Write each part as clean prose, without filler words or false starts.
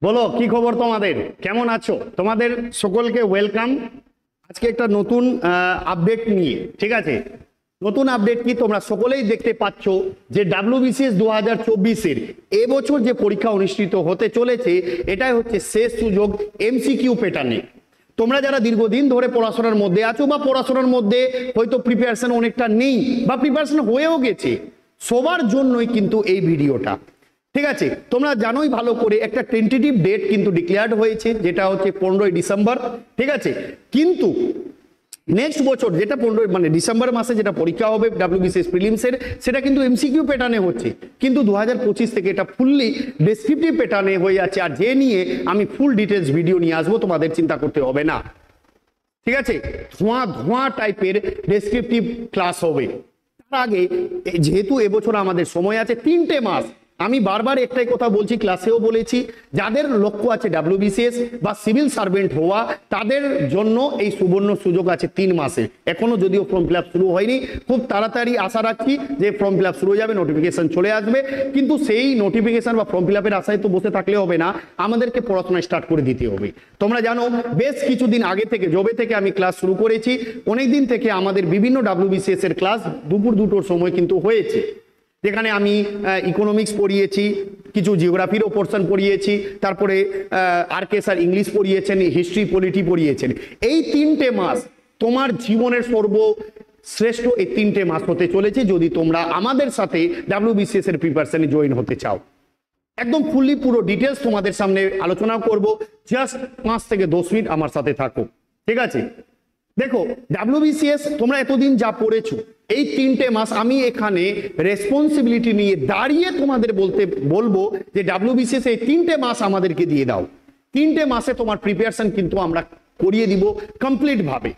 বলো কি খবর তোমাদের, কেমন আছো? তোমাদের সকলকে ওয়েলকাম। আজকে একটা নতুন আপডেট নিয়ে, ঠিক আছে? নতুন আপডেট কি, তোমরা সকলেই দেখতে পাচ্ছ যে ডাব্লিউবিসিএস 2024-এর এবছর যে পরীক্ষা অনুষ্ঠিত হতে চলেছে, এটাই হচ্ছে শেষ সুযোগ এমসিকিউ প্যাটার্নে। তোমরা যারা দীর্ঘদিন ধরে পড়াশোনার মধ্যে আছো বা পড়াশোনার মধ্যে হয়তো প্রিপারেশন অনেকটা নেই বা প্রিপারেশন হয়েও গেছে, সবার জন্যই কিন্তু এই ভিডিওটা, ঠিক আছে? তোমরা জানোই ভালো করে একটা টেন্টেটিভ ডেট কিন্তু ডিক্লেয়ার্ড হয়েছে, যেটা হচ্ছে 15ই ডিসেম্বর, ঠিক আছে? কিন্তু নেক্সট বছর যেটা 15 মানে ডিসেম্বর মাসে যেটা পরীক্ষা হবে ডাব্লিউবিসিএস প্রিলিমসের, সেটা কিন্তু এমসিকিউ প্যাটার্নে হচ্ছে, কিন্তু 2025 থেকে এটা ফুললি ডেসক্রিপটিভ প্যাটার্নে হয়ে যাচ্ছে। আর যে নিয়ে আমি ফুল ডিটেলস ভিডিও নিয়ে আসবো, তোমাদের চিন্তা করতে হবে না, ঠিক আছে? ধোঁয়া ধোঁয়া টাইপের ডেসক্রিপটিভ ক্লাস হবে। তার আগে যেহেতু এবছর আমাদের সময় আছে 3টে মাস, আমি বারবার একটাই কথা বলছি, ক্লাসেও বলেছি, যাদের লক্ষ্য আছে ডাব্লিউবিসিএস বা সিভিল সার্ভেন্ট হওয়া, তাদের জন্য এই সুবর্ণ সুযোগ আছে 3 মাসে। এখনো যদিও ফর্ম ফিল আপ শুরু হয়নি, খুব তাড়াতাড়ি আশা রাখছি যে ফর্ম ফিল আপ শুরু হয়ে যাবে, নোটিফিকেশন চলে আসবে। কিন্তু সেই নোটিফিকেশন বা ফর্ম ফিল আপের আশায় তো বসে থাকলে হবে না, আমাদেরকে পড়াশোনা স্টার্ট করে দিতে হবে। তোমরা জানো বেশ কিছুদিন আগে থেকে, যবে থেকে আমি ক্লাস শুরু করেছি, অনেক দিন থেকে আমাদের বিভিন্ন ডাব্লিউবিসিএস এর ক্লাস দুপুর 2টোর সময় কিন্তু হয়েছে, যেখানে আমি ইকোনমিক্স পড়িয়েছি, কিছু জিওগ্রাফিরও পোর্শন পড়িয়েছি, তারপরে আর.কে. স্যার ইংলিশ পড়িয়েছেন, হিস্ট্রি পলিটি পড়িয়েছেন। এই 3টে মাস তোমার জীবনের সর্বশ্রেষ্ঠ এই 3টে মাস হতে চলেছে, যদি তোমরা আমাদের সাথে ডাব্লিউবিসিএস এর প্রিপারেশনে জয়েন হতে চাও। একদম ফুললি পুরো ডিটেলস তোমাদের সামনে আলোচনা করব, জাস্ট 5 থেকে 10 মিনিট আমার সাথে থাকো, ঠিক আছে? দেখো, ডাব্লিউবিসিএস তোমরা এতদিন যা পড়েছো, এই 3টে মাস আমি এখানে রেসপন্সিবিলিটি নিয়ে দাঁড়িয়ে তোমাদের বলবো যে ডাব্লিউবিসিএস এই 3টে মাস আমাদেরকে দিয়ে দাও। 3টে মাসে তোমার প্রিপারেশন কিন্তু আমরা করিয়ে দিব কমপ্লিট ভাবে।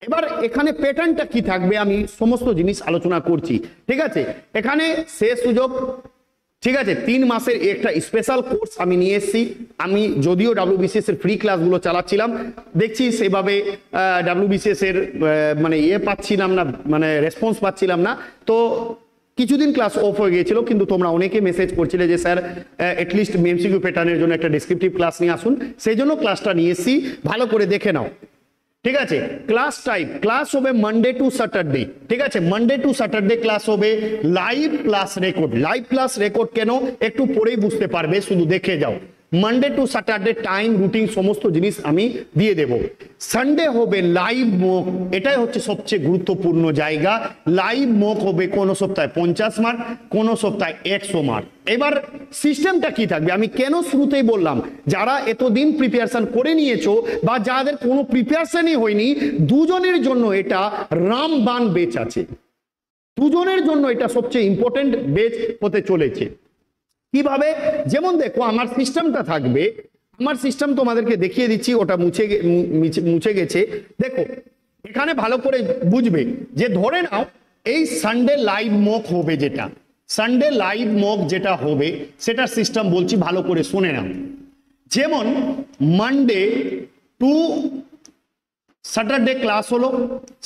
এবার এখানে প্যাটার্নটা কি থাকবে আমি সমস্ত জিনিস আলোচনা করছি, ঠিক আছে? এখানে শেষ সুযোগ, ঠিক আছে? 3 মাসের একটা স্পেশাল কোর্স আমি নিয়ে এসেছি। আমি যদিও ডাব্লিউবিসিএস এর ফ্রি ক্লাসগুলো চালাচ্ছিলাম, দেখছি সেভাবে ডাব্লিউবিসিএস এর মানে পাচ্ছিলাম না, মানে রেসপন্স পাচ্ছিলাম না, তো কিছুদিন ক্লাস অফ হয়ে গিয়েছিল। কিন্তু তোমরা অনেকে মেসেজ করছিলে যে স্যার অ্যাটলিস্ট এমসিকিউ প্যাটার্নের জন্য একটা ডেসক্রিপটিভ ক্লাস নিয়ে আসুন, সেই জন্য ক্লাসটা নিয়ে এসেছি, ভালো করে দেখে নাও, ঠিক আছে? ক্লাস টাইপ, ক্লাস হবে মানডে টু স্যাটারডে, ঠিক আছে? মানডে টু স্যাটারডে ক্লাস হবে live plus record. Live plus record কেন, একটু পরেই বুঝতে পারবে, শুধু দেখে যাও। Monday to Saturday time, routine, সমস্ত জিনিস আমি দিয়ে দেব। সানডে হবে লাইভ মক, এটাই হচ্ছে সবচেয়ে গুরুত্বপূর্ণ জায়গা। লাইভ মক হবে কোনো সপ্তাহে 50 মার্ক, কোনো সপ্তাহে 100 মার্ক। এবার সিস্টেমটা কি থাকবে, আমি কেন শুরুতেই বললাম, যারা এতদিন প্রিপারেশন করে নিয়েছো বা যাদের কোনো প্রিপারেশনই হয়নি, দুজনের জন্য এটা রামবান বেচ আছে। দুজনের জন্য এটা সবচেয়ে ইম্পর্টেন্ট বেচ হতে চলেছে। কিভাবে? যেমন দেখো, আমার সিস্টেমটা থাকবে, আমার সিস্টেম তোমাদেরকে দেখিয়ে দিচ্ছি, ওটা মুছে গেছে। দেখো এখানে ভালো করে বুঝবে যে, ধরে নাও এই সানডে লাইভ মক হবে, যেটা সানডে লাইভ মক যেটা হবে সেটার সিস্টেম বলছি, ভালো করে শুনে নাও। যেমন মানডে টু স্যাটারডে ক্লাস হলো,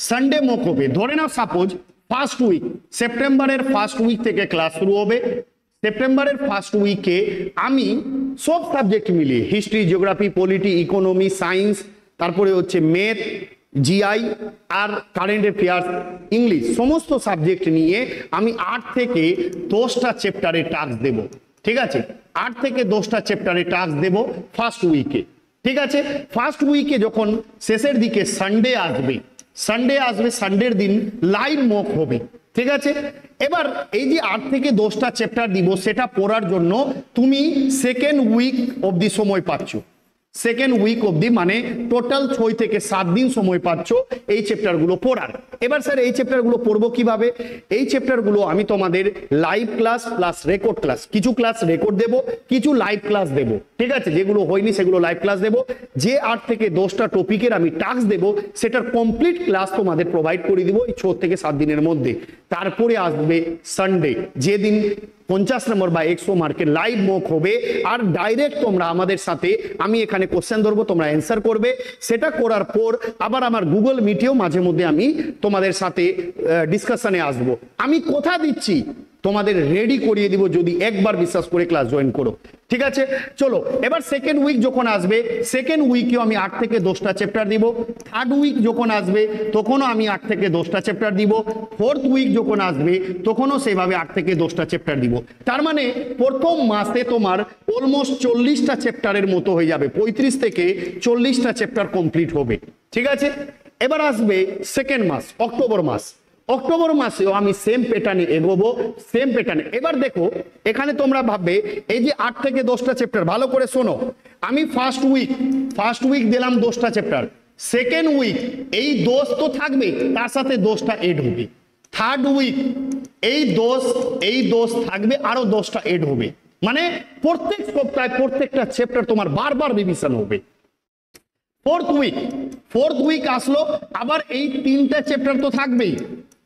সানডে মক হবে। ধরে নাও সাপোজ ফার্স্ট উইক, সেপ্টেম্বরের ফার্স্ট উইক থেকে ক্লাস শুরু হবে। সেপ্টেম্বরের ফার্স্ট উইকে আমি সব সাবজেক্ট মিলিয়ে, history, geography, polity, economy, science, তারপরে হচ্ছে ম্যাথ, জিআই আর কারেন্ট অ্যাফেয়ার্স, ইংলিশ, সমস্ত সাবজেক্ট নিয়ে আমি 8 থেকে 10টা চ্যাপ্টারে টাস্ক দেব, ঠিক আছে? 8 থেকে 10টা চ্যাপ্টারে টাস্ক দেব ফার্স্ট উইকে, ঠিক আছে? ফার্স্ট উইকে যখন শেষের দিকে সানডে আসবে, সানডের দিন লাইভ মক হবে, ঠিক আছে? এবার এই যে 8 থেকে 10টা চ্যাপ্টার দিব, সেটা পড়ার জন্য তুমি সেকেন্ড উইক অবধি সময় পাচ্ছ। সেকেন্ড উইক অবধি মানে টোটাল 6 থেকে 7 দিন সময় পাচ্ছ এই চ্যাপ্টারগুলো পড়ার। এবার স্যার এই চ্যাপ্টারগুলো পড়বো কিভাবে? এই চ্যাপ্টারগুলো আমি তোমাদের live class plus record class, কিছু ক্লাস রেকর্ড দেব, কিছু লাইভ ক্লাস দেব, ঠিক আছে? যেগুলো হয়নি সেগুলো লাইভ ক্লাস দেব। যে 8 থেকে 10টা টপিকের আমি টাস্ক দেব, সেটার কমপ্লিট ক্লাস তোমাদের প্রোভাইড করে দিব এই 6 থেকে 7 দিনের মধ্যে। তারপরে আসবে সানডে, যেদিন 50 নম্বর বা 100 মার্কের লাইভ মক হবে, আর ডাইরেক্ট তোমরা আমাদের সাথে, আমি এখানে কোশ্চেন ধরবো, তোমরা অ্যান্সার করবে। সেটা করার পর আবার আমার গুগল মিটেও মাঝে মধ্যে আমি তোমাদের সাথে ডিসকাশনে আসবো। আমি কথা দিচ্ছি, তোমাদের রেডি করিয়ে দিব যদি একবার বিশ্বাস করে ক্লাস জয়েন করো। ঠিক আছে, চলো এবার সেকেন্ড উইক যখন আসবে, সেকেন্ড উইকেও আমি 8 থেকে 10টা চ্যাপ্টার দিব। থার্ড উইক যখন আসবে তখনও আমি 8 থেকে 10টা চ্যাপ্টার দিব। ফোর্থ উইক যখন আসবে তখনও সেভাবে 8 থেকে 10টা চ্যাপ্টার দিব। তার মানে প্রথম মাসে তোমার অলমোস্ট 40টা চ্যাপ্টারের মতো হয়ে যাবে, 35 থেকে 40টা চ্যাপ্টার কমপ্লিট হবে। ঠিক আছে, এবার আসবে সেকেন্ড মাস, অক্টোবর মাস। অক্টোবর মাসেও আমি সেম প্যাটার্নে এগোবো, সেম প্যাটার্নে। এবার দেখো এখানে তোমরা ভাববে এই যে 8 থেকে 10টা চ্যাপ্টার, ভালো করে শোনো, আমি ফার্স্ট উইক দিলাম 10টা চ্যাপ্টার, সেকেন্ড উইক এই 10 তো থাকবে, তার সাথে 10টা এড হবে। থার্ড উইক এই 10 থাকবে, আরো 10টা এড হবে। মানে প্রত্যেক সপ্তাহে প্রত্যেকটা চ্যাপ্টার তোমার বারবার রিভিশন হবে। ফোর্থ উইক আসলো, আবার এই 3টা চ্যাপ্টার তো থাকবেই,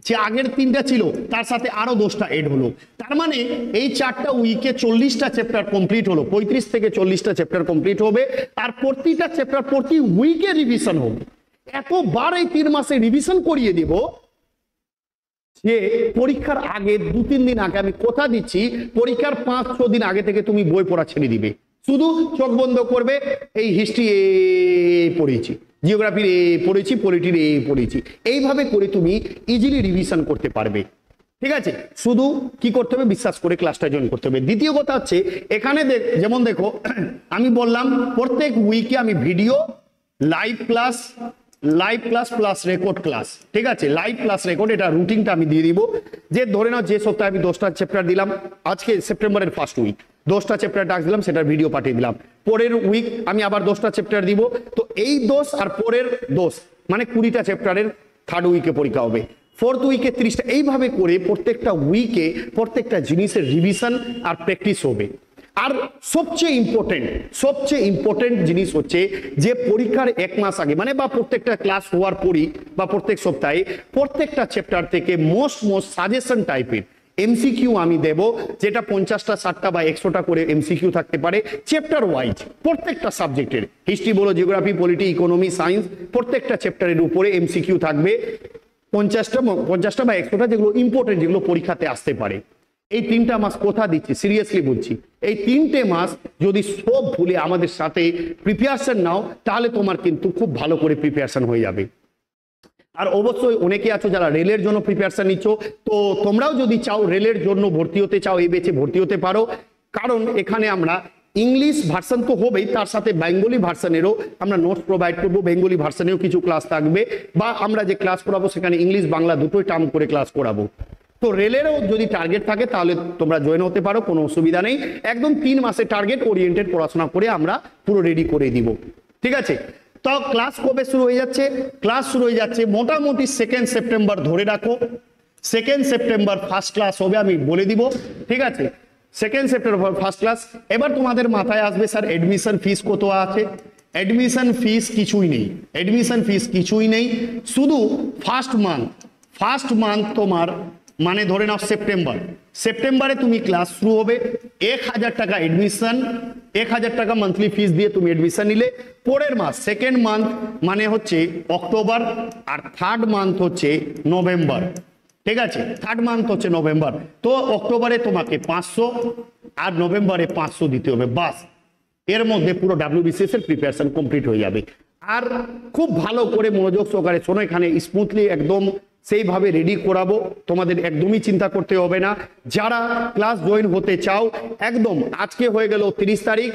যে আগের 3টা ছিল তার সাথে আরো 10টা এড হলো। তার মানে এই 4টা উইকে 40টা চ্যাপ্টার কমপ্লিট হলো, 35 থেকে 40টা চ্যাপ্টার কমপ্লিট হবে। আর প্রতিটা চ্যাপ্টার প্রতি উইকে রিভিশন হবে। এতবার এই 3 মাসে রিভিশন করিয়ে দিব যে পরীক্ষার আগে 2-3 দিন আগে, আমি কথা দিচ্ছি পরীক্ষার 5-6 দিন আগে থেকে তুমি বই পড়া ছেড়ে দিবে। শুধু চোখ বন্ধ করবে, এই হিস্ট্রি পড়েছি, জিওগ্রাফির পড়েছি, পলিটির পড়েছি, এইভাবে করে তুমি ইজিলি রিভিশন করতে পারবে। ঠিক আছে, শুধু কি করতে হবে, বিশ্বাস করে ক্লাসটা জয়েন করতে হবে। দ্বিতীয় কথা হচ্ছে এখানে যেমন দেখো আমি বললাম প্রত্যেক উইকে আমি video, live class plus record class. ঠিক আছে, লাইভ প্লাস রেকর্ড, এটা রুটিনটা আমি দিয়ে দিব। যে ধরে নাও যে সপ্তাহে আমি 10টা চ্যাপ্টার দিলাম, আজকে সেপ্টেম্বরের ফার্স্ট উইক 10টা চ্যাপ্টার ডাক দিলাম, সেটার ভিডিও পাঠিয়ে দিলাম। পরের উইক আমি আবার 10টা চ্যাপ্টার দিব, তো এই 10 আর পরের 10 মানে 20টা চ্যাপ্টারের থার্ড উইকে পরীক্ষা হবে। ফোর্থ উইকে 30টা, এইভাবে করে প্রত্যেকটা উইকে প্রত্যেকটা জিনিসের রিভিশন আর প্র্যাকটিস হবে। আর সবচেয়ে ইম্পর্টেন্ট জিনিস হচ্ছে যে পরীক্ষার 1 মাস আগে মানে বা প্রত্যেকটা ক্লাস হওয়ার পরই বা প্রত্যেক সপ্তাহে প্রত্যেকটা চ্যাপ্টার থেকে মোস্ট সাজেশন টাইপের এমসিকিউ আমি দেব, যেটা 50টা 60টা বা 100টা করে এমসিকিউ থাকতে পারে চ্যাপ্টার ওয়াইজ। প্রত্যেকটা সাবজেক্টের, হিস্ট্রি বলো, জিওগ্রাফি, পলিটি, ইকোনমি, সায়েন্স, প্রত্যেকটা চ্যাপ্টারের উপরে এমসিকিউ থাকবে 50টা বা 100টা, যেগুলো ইম্পর্টেন্ট, যেগুলো পরীক্ষাতে আসতে পারে। এই 3টা মাস কথা দিচ্ছি, সিরিয়াসলি বলছি, এই 3টে মাস যদি সব ভুলে আমাদের সাথে প্রিপারেশন নাও, তাহলে তোমার কিন্তু খুব ভালো করে প্রিপারেশন হয়ে যাবে। আর অবশ্যই অনেকে আছো যারা রেলের জন্য প্রিপারেশন নিচ্ছ, তো তোমরাও যদি চাও রেলের জন্য ভর্তি হতে চাও, এই ব্যাচে ভর্তি হতে পারো। কারণ এখানে আমরা ইংলিশ ভার্সন তো হবেই, তার সাথে বেঙ্গলি ভার্সনেরও আমরা নোটস প্রোভাইড করবো। বেঙ্গলি ভার্সনেও কিছু ক্লাস থাকবে, বা আমরা যে ক্লাস করাবো সেখানে ইংলিশ বাংলা দুটোই টার্ম করে ক্লাস করাবো। তো রেলেরও যদি টার্গেট থাকে তাহলে তোমরা জয়েন হতে পারো, কোনো অসুবিধা নেই। একদম 3 মাসে টার্গেট ওরিয়েন্টেড পড়াশোনা করে আমরা পুরো রেডি করে দিব। ঠিক আছে, তো ক্লাস কবে শুরু হয়ে যাচ্ছে? ক্লাস শুরু হয়ে যাচ্ছে মোটামুটি 2 সেপ্টেম্বর ধরে রাখো। 2 সেপ্টেম্বর ফার্স্ট ক্লাস হবে, আমি বলে দিব। ঠিক আছে, 2 সেপ্টেম্বর ফার্স্ট ক্লাস। এবার তোমাদের মাথায় আসবে স্যার অ্যাডমিশন ফিস কত আছে? অ্যাডমিশন ফিস কিছুই নেই, শুধু ফার্স্ট মান্থ তোমার মানে ধরে নাও সেপ্টেম্বরে তুমি ক্লাস শুরু হবে, 1000 টাকা অ্যাডমিশন, 1000 টাকা মান্থলি ফিস দিয়ে তুমি অ্যাডমিশন নিলে। পরের মাস সেকেন্ড মান্থ মানে হচ্ছে অক্টোবর, আর থার্ড মান্থ হচ্ছে নভেম্বর। ঠিক আছে, থার্ড মান্থ হচ্ছে নভেম্বর। তো অক্টোবরে তোমাকে 500 আর নভেম্বরে 500 দিতে হবে, বাস। এর মধ্যে পুরো WBCS এর প্রিপারেশন কমপ্লিট হয়ে যাবে। আর খুব ভালো করে মনোযোগ সহকারে শোনো, এখানে স্মুথলি একদম সেইভাবে রেডি করাবো, তোমাদের একদমই চিন্তা করতে হবে না। যারা ক্লাস জয়েন হতে চাও, একদম আজকে হয়ে গেল 30 তারিখ,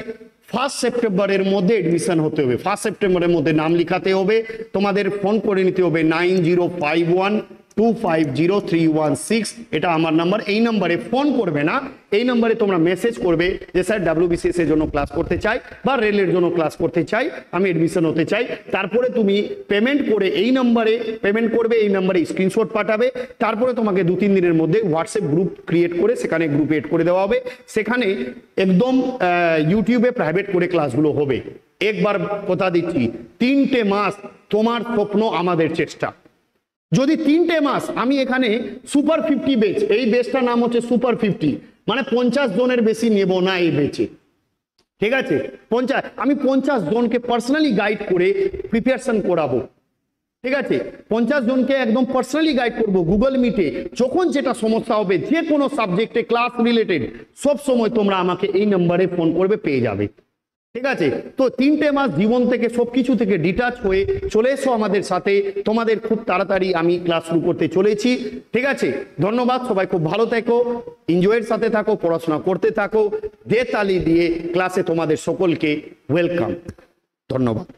1 সেপ্টেম্বরের মধ্যে এডমিশন হতে হবে। 1 সেপ্টেম্বরের মধ্যে নাম লিখাতে হবে, তোমাদের ফোন করে নিতে হবে 9051250316, এটা আমার নাম্বার। এই নাম্বারে ফোন করবে না, এই নাম্বারে তোমরা মেসেজ করবে যে স্যার WBCS এর জন্য ক্লাস করতে চাই বা রেলের জন্য ক্লাস করতে চাই, আমি এডমিশন হতে চাই। তারপরে তুমি পেমেন্ট করে এই নাম্বারে পেমেন্ট করবে, এই নাম্বারে স্ক্রিনশট পাঠাবে। তারপরে তোমাকে 2-3 দিনের মধ্যে হোয়াটসঅ্যাপ গ্রুপ ক্রিয়েট করে সেখানে গ্রুপে এড করে দেওয়া হবে। সেখানে একদম ইউটিউবে প্রাইভেট করে ক্লাসগুলো হবে। একবার কথা দিচ্ছি, 3টে মাস তোমার স্বপ্ন আমাদের চেষ্টা। যদি 3টে মাস আমি এখানে সুপার 50 বেচ, এই বেচটার নাম হচ্ছে সুপার 50, মানে 50 জনের বেশি নেব না এই বেচে। ঠিক আছে, আমি 50 জনকে পার্সোনালি গাইড করে প্রিপারেশন করাবো। ঠিক আছে, 50 জনকে একদম পার্সোনালি গাইড করব গুগল মিটে। যখন যেটা সমস্যা হবে, যে কোনো সাবজেক্টে ক্লাস রিলেটেড, সব সময় তোমরা আমাকে এই নাম্বারে ফোন করবে, পেয়ে যাবে। ঠিক আছে, তো 3টে মাস জীবন থেকে সবকিছু থেকে ডিটাচ হয়ে চলে এসো আমাদের সাথে। তোমাদের খুব তাড়াতাড়ি আমি ক্লাস শুরু করতে চলেছি। ঠিক আছে, ধন্যবাদ, সবাই খুব ভালো থেকো, এনজয়ের সাথে থাকো, পড়াশোনা করতে থাকো। দে তালি দিয়ে ক্লাসে তোমাদের সকলকে ওয়েলকাম। ধন্যবাদ।